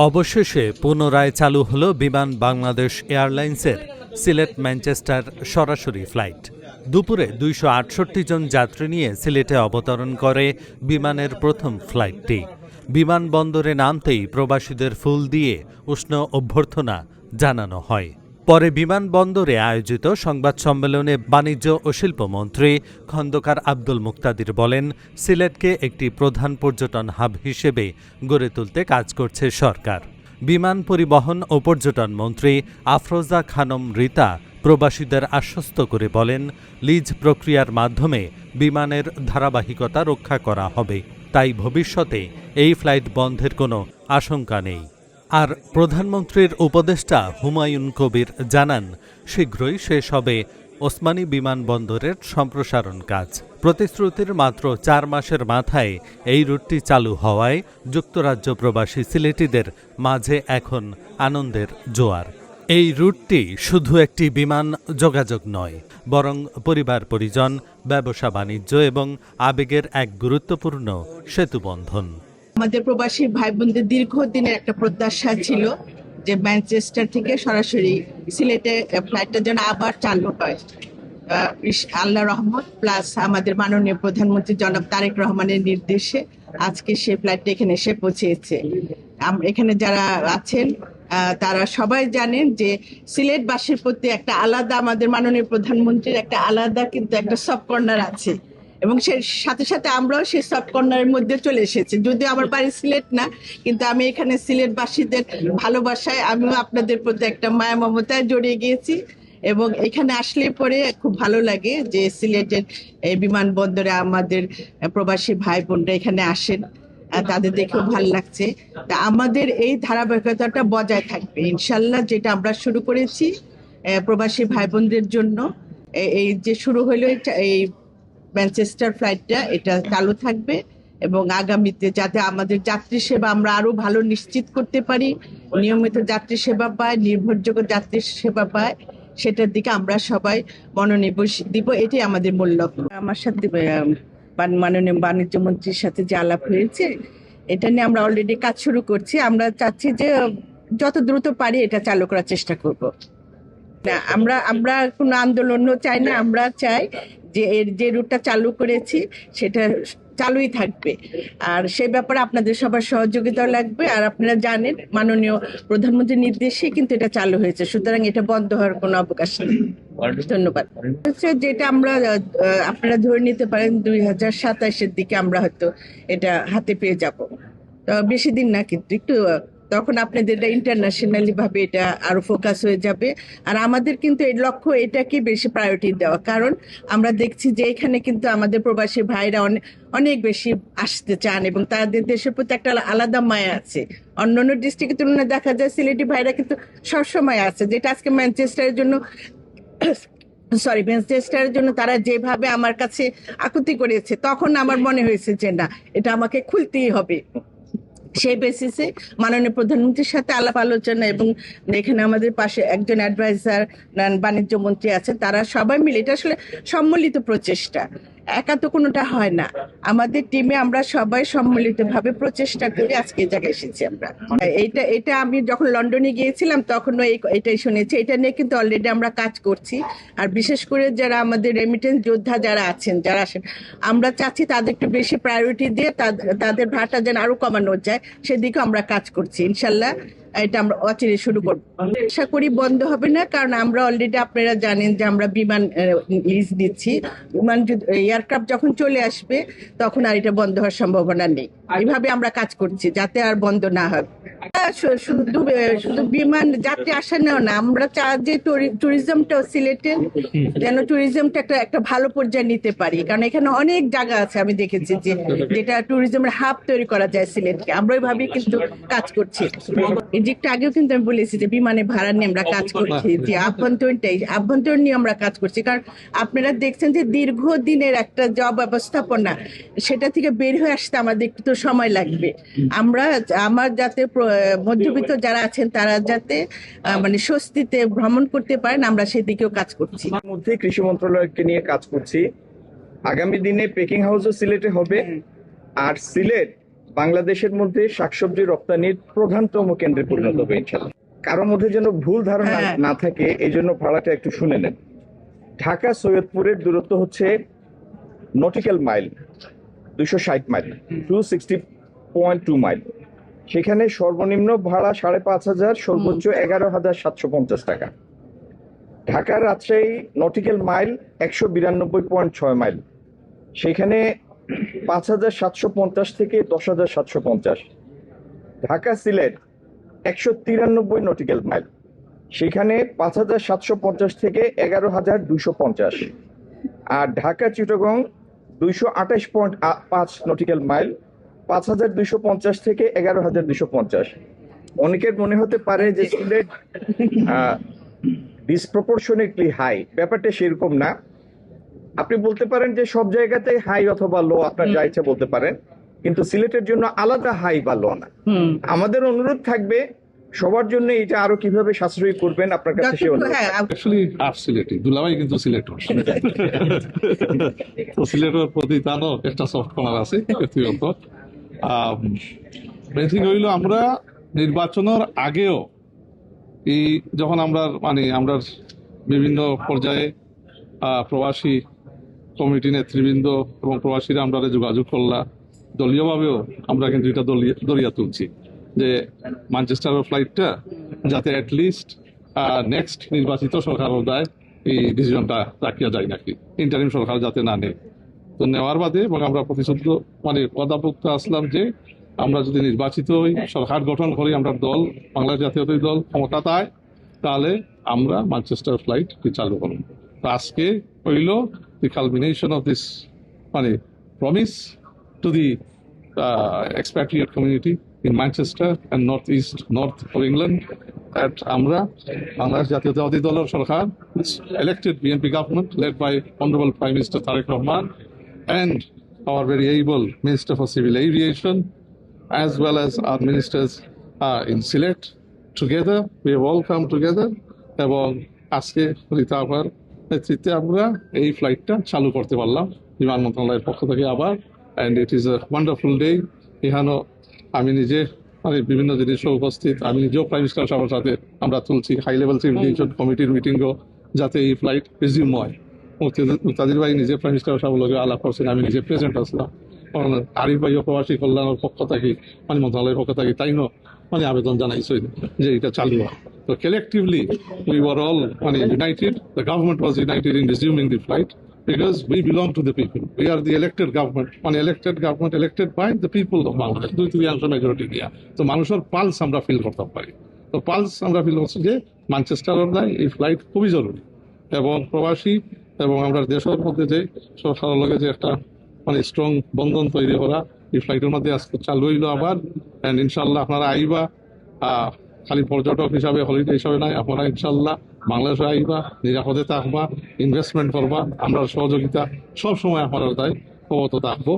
অবশেষে পুনরায় চালু হল বিমান বাংলাদেশ এয়ারলাইন্সের সিলেট ম্যানচেস্টার সরাসরি ফ্লাইট। দুপুরে ২৬৮ জন যাত্রী নিয়ে সিলেটে অবতরণ করে বিমানের প্রথম ফ্লাইটটি। বিমানবন্দরে নামতেই প্রবাসীদের ফুল দিয়ে উষ্ণ অভ্যর্থনা জানানো হয়। পরে বিমানবন্দরে আয়োজিত সংবাদ সম্মেলনে বাণিজ্য ও শিল্পমন্ত্রী খন্দকার আব্দুল মুক্তাদির বলেন, সিলেটকে একটি প্রধান পর্যটন হাব হিসেবে গড়ে তুলতে কাজ করছে সরকার। বিমান পরিবহন ও পর্যটন মন্ত্রী আফরোজা খানম রিতা প্রবাসীদের আশ্বস্ত করে বলেন, লিজ প্রক্রিয়ার মাধ্যমে বিমানের ধারাবাহিকতা রক্ষা করা হবে, তাই ভবিষ্যতে এই ফ্লাইট বন্ধের কোনো আশঙ্কা নেই। আর প্রধানমন্ত্রীর উপদেষ্টা হুমায়ুন কবির জানান, শীঘ্রই শেষ হবে ওসমানী বিমানবন্দরের সম্প্রসারণ কাজ। প্রতিশ্রুতির মাত্র ৪ মাসের মাথায় এই রুটটি চালু হওয়ায় যুক্তরাজ্য প্রবাসী সিলেটিদের মাঝে এখন আনন্দের জোয়ার। এই রুটটি শুধু একটি বিমান যোগাযোগ নয়, বরং পরিবার পরিজন, ব্যবসা বাণিজ্য এবং আবেগের এক গুরুত্বপূর্ণ সেতুবন্ধন। আমাদের প্রবাসী ভাই বোনদের দীর্ঘদিনের একটা প্রত্যাশা ছিল যে ম্যানচেস্টার থেকে সরাসরি সিলেটে ফ্লাইটটা যেন আবার চালু হয়। আল্লাহ রহমত প্লাস আমাদের মাননীয় প্রধানমন্ত্রী জনাব তারেক রহমানের নির্দেশে আজকে সেই ফ্লাইটটা এখানে এসে পৌঁছেছে। এখানে যারা আছেন তারা সবাই জানেন যে সিলেটবাসীর প্রতি একটা আলাদা, আমাদের মাননীয় প্রধানমন্ত্রীর একটা আলাদা কিন্তু একটা সফট কর্নার আছে, এবং সেই সাথে সাথে আমরাও সেই সফট কর্নারের মধ্যে চলে এসেছি। যদিও আমার বাড়ি সিলেট না, কিন্তু আমি এখানে সিলেটবাসীদের ভালোবাসায়, আমিও আপনাদের প্রতি একটা মায়া মমতায় জড়িয়ে গিয়েছি। এবং এখানে আসলে পরে খুব ভালো লাগে যে সিলেটের এই বিমানবন্দরে আমাদের প্রবাসী ভাই বোনরা এখানে আসেন, তাদের দেখেও ভালো লাগছে। তা আমাদের এই ধারাবাহিকতাটা বজায় থাকবে ইনশাল্লাহ। যেটা আমরা শুরু করেছি প্রবাসী ভাই বোনদের জন্য, এই যে শুরু হলো এই ম্যানচেস্টার ফ্লাইটটা, এটা চালু থাকবে এবং আগামীতে যাতে আমাদের যাত্রী সেবা আমরা আরো ভালো নিশ্চিত করতে পারি, নিয়মিত যাত্রী সেবা পায়, নির্ভরযোগ্য যাত্রী সেবা পায়, সেটার দিকে আমরা সবাই মনোনিবেশ দিব। এটাই আমাদের মূল লক্ষ্য। আমার সাথে মাননীয় বাণিজ্য মন্ত্রীর সাথে যে আলাপ হয়েছে, এটা নিয়ে আমরা অলরেডি কাজ শুরু করছি। আমরা চাচ্ছি যে যত দ্রুত পারি এটা চালু করার চেষ্টা করব। না, আমরা কোনো আন্দোলনও চাই না। আমরা চাই যে এর যে রুটটা চালু করেছি সেটা চালুই থাকবে, আর সেই ব্যাপারে আপনাদের সবার সহযোগিতাও লাগবে। আর আপনারা জানেন মাননীয় প্রধানমন্ত্রীর নির্দেশে কিন্তু এটা চালু হয়েছে, সুতরাং এটা বন্ধ হওয়ার কোনো অবকাশ নেই। ধন্যবাদ। যেটা আমরা আপনারা ধরে নিতে পারেন 2027-এর দিকে আমরা হয়তো এটা হাতে পেয়ে যাব। বেশি দিন না, কিন্তু একটু তখন আপনাদের এটা ইন্টারন্যাশনালি ভাবে এটা আরো ফোকাস হয়ে যাবে। আর আমাদের কিন্তু এই লক্ষ্য এটাকে বেশি প্রায়োরিটি দেওয়া, কারণ আমরা দেখছি যে এখানে কিন্তু আমাদের প্রবাসী ভাইরা অনেক বেশি আসতে চান এবং তাদের দেশের প্রতি একটা আলাদা মায়া আছে। অন্যান্য ডিস্ট্রিক্টের তুলনায় দেখা যায় সিলেটি ভাইরা কিন্তু সবসময় আছে, যেটা আজকে ম্যানচেস্টারের জন্য তারা যেভাবে আমার কাছে আকুতি করেছে, তখন আমার মনে হয়েছে যে না, এটা আমাকে খুলতেই হবে। সেই বেসিসে মাননীয় প্রধানমন্ত্রীর সাথে আলাপ আলোচনা, এবং এখানে আমাদের পাশে একজন অ্যাডভাইজার বাণিজ্য মন্ত্রী আছে, তারা সবাই মিলে, এটা আসলে সম্মিলিত প্রচেষ্টা, একা তো কোনোটা হয় না। আমাদের টিমে আমরা সবাই সম্মিলিতভাবে প্রচেষ্টা করে আজকে এই জায়গায় এসেছি। আমরা এটা আমি যখন লন্ডনে গিয়েছিলাম তখনও এটাই শুনেছি। এটা নিয়ে কিন্তু অলরেডি আমরা কাজ করছি। আর বিশেষ করে যারা আমাদের রেমিটেন্স যোদ্ধা যারা আছেন, যারা আসেন, আমরা চাচ্ছি তাদের একটু বেশি প্রায়োরিটি দিয়ে তাদের ভাড়াটা যেন আরো কমানো যায়, সেদিকে আমরা কাজ করছি। ইনশাল্লাহ এটা আমরা অচিরে শুরু করবো। আশা করি বন্ধ হবে না, কারণ আমরা অলরেডি, আপনারা জানেন যে আমরা বিমান লিজ দিচ্ছি। বিমান এয়ারক্রাফট যখন চলে আসবে তখন আর এটা বন্ধ হওয়ার সম্ভাবনা নেই। এইভাবে আমরা কাজ করছি যাতে আর বন্ধ না হয়। শুধু বিমান যাত্রী আসা নেওয়া না, আমরা চাই যে ট্যুরিজমটা সিলেটের যেন ট্যুরিজমটা একটা ভালো পর্যায়ে নিতে পারি, কারণ এখানে অনেক জায়গা আছে আমি দেখেছি যে যেটা ট্যুরিজমের হাব তৈরি করা যায় সিলেটকে। আমরা ওইভাবে কিন্তু কাজ করছি। এই যে একটু আগেও কিন্তু আমি বলেছি যে বিমানে ভাড়া নিয়ে আমরা কাজ করছি, যে আভ্যন্তরীণ নিয়ে আমরা কাজ করছি, কারণ আপনারা দেখছেন যে দীর্ঘদিনের একটা জব ব্যবস্থাপনা, সেটা থেকে বের হয়ে আসতে আমাদের একটু তো সময় লাগবে। আমার যাতে মধ্যবিত্ত যারা আছেন তারা যাতে মানে স্বস্তিতে ভ্রমণ করতে পারেন, আমরা সেদিকেও কাজ করছি। মধ্যে কৃষি মন্ত্রণালয়কে নিয়ে কাজ করছি। আগামী দিনে পেকিং হাউসও সিলেটে হবে, আর সিলেট বাংলাদেশের মধ্যে শাকসবজি রপ্তানির প্রধানতম কেন্দ্রে পরিণত হবে ইনশাল্লাহ। কারোর মধ্যে যেন ভুল ধারণা হ্যাঁ। না থাকে এই জন্য ভাড়াটা একটু শুনে নেন। ঢাকা সৈয়দপুরের দূরত্ব হচ্ছে নটিক্যাল মাইল 260 মাইল, 260.2 মাইল। সেখানে সর্বনিম্ন ভাড়া 5,500, সর্বোচ্চ 11,750 টাকা। Dhaka Rajshahi nautical mile 192.6 mile, সেখানে 5,750 থেকে 10,750। ঢাকা সিলেট 193 নটিক্যাল মাইল, সেখানে 5,750 থেকে 11,250। আর ঢাকা চিটাগং 228.5 নটিক্যাল মাইল, 5,250 থেকে 11,250। অনেকের মনে হতে পারে যে সিলেট ডিসপ্রপোর্শনেটলি হাই, ব্যাপারটা সেরকম না। আপনি বলতে পারেন যে সব জায়গাতেই হাই অথবা লো, আপনার যা ইচ্ছা বলতে পারেন, কিন্তু সিলেটের জন্য আলাদা হাই বা লো না। আমাদের অনুরোধ থাকবে সবার জন্য এটা আরো কিভাবে সাশ্রয়ী করবেন আপনার কাছে সে অনুরোধ। হ্যাঁ, অ্যাকচুয়ালি হাফ সিলেটি, দুলাভাই কিন্তু সিলেটর। তো সিলেটের প্রতি তারও একটা সফট কর্নার আছে ব্যক্তিগত। বেসিক হইল আমরা নির্বাচনের আগেও এই যখন আমরা আমরা বিভিন্ন পর্যায়ে প্রবাসী কমিটি নেতৃবৃন্দ এবং প্রবাসীরা আমরা যোগাযোগ করলাম, দলীয়ভাবেও আমরা কিন্তু এটা দলিয়া তুলছি যে ম্যানচেস্টারের ফ্লাইটটা যাতে অ্যাটলিস্ট নেক্সট নির্বাচিত সরকার দেয় এই ডিসিশনটা রাখিয়া যায় নাকি, ইন্টারিম সরকার যাতে না নেয়। তো নেওয়ার বাদে এবং আমরা প্রতিশ্রুত পদাপক্ত আসলাম যে আমরা যদি নির্বাচিত হই, সরকার গঠন করি, আমরা দল বাংলাদেশ জাতীয়তাবাদী দল ক্ষমতা পায়, তাহলে আমরা ম্যানচেস্টার ফ্লাইট চালু করব। তো আজকে হইল the culmination of this promise to the expatriate community in Manchester and north of England that আমরা বাংলাদেশ জাতীয়তাবাদী দলের সরকার, elected BNP government led by Honorable Prime Minister Tariq Rahman and our very able Minister for Civil Aviation, as well as our ministers in Sylhet. Together, we have all come together এবং আজকে রিতাবার নেতৃত্বে আমরা এই ফ্লাইটটা চালু করতে পারলাম বিমান মন্ত্রণালয়ের পক্ষ থেকে আবার। And it is a wonderful day. এখানেও আমি নিজে বিভিন্ন জিনিসও উপস্থিত, আমি নিজেও প্রাইম মিনিস্টার সাহেবের সাথে আমরা তুলছি হাই লেভেল সিভিল কমিটির মিটিংও যাতে এই ফ্লাইট রিজিউম হয়। মুক্তাদির ভাই নিজে প্রাইম মিনিস্টার সাহেবের লগে আলাপ করছেন, আমি নিজে প্রেজেন্ট আসলাম। আরিফ ভাইও প্রবাসী কল্যাণের পক্ষ থেকে মন্ত্রণালয়ের পক্ষ থেকে তাইনও আবেদন জানাইছে যে এটা চালু হয়। তো collectively we were all united, the government was united in resuming the flight because we belong to the people. We are the elected government, elected by the people of Bangladesh, দুই তৃতীয়াংশ মেজরিটি দিয়া। তো মানুষের pulse আমরা feel করতে পারি। তো pulse আমরা ফিল করছি যে ম্যানচেস্টারের নাই এই ফ্লাইট খুবই জরুরি এবং প্রবাসী এবং আমরা দেশের মধ্যে যে সরকারের লগে যে একটা স্ট্রং বন্ধন তৈরি করা এই ফ্লাইটের মধ্যে আজকে চালু হইল আবার। অ্যান্ড ইনশাল্লাহ আপনারা আইবা, খালি পর্যটক হিসাবে হলিডে হিসাবে নাই, আপনারা ইনশাল্লাহ বাংলাদেশে আইবা, নিরাপদে থাকবা, ইনভেস্টমেন্ট করবা, আমরা সহযোগিতা সবসময় আপনারা তাই অবগত থাকবো।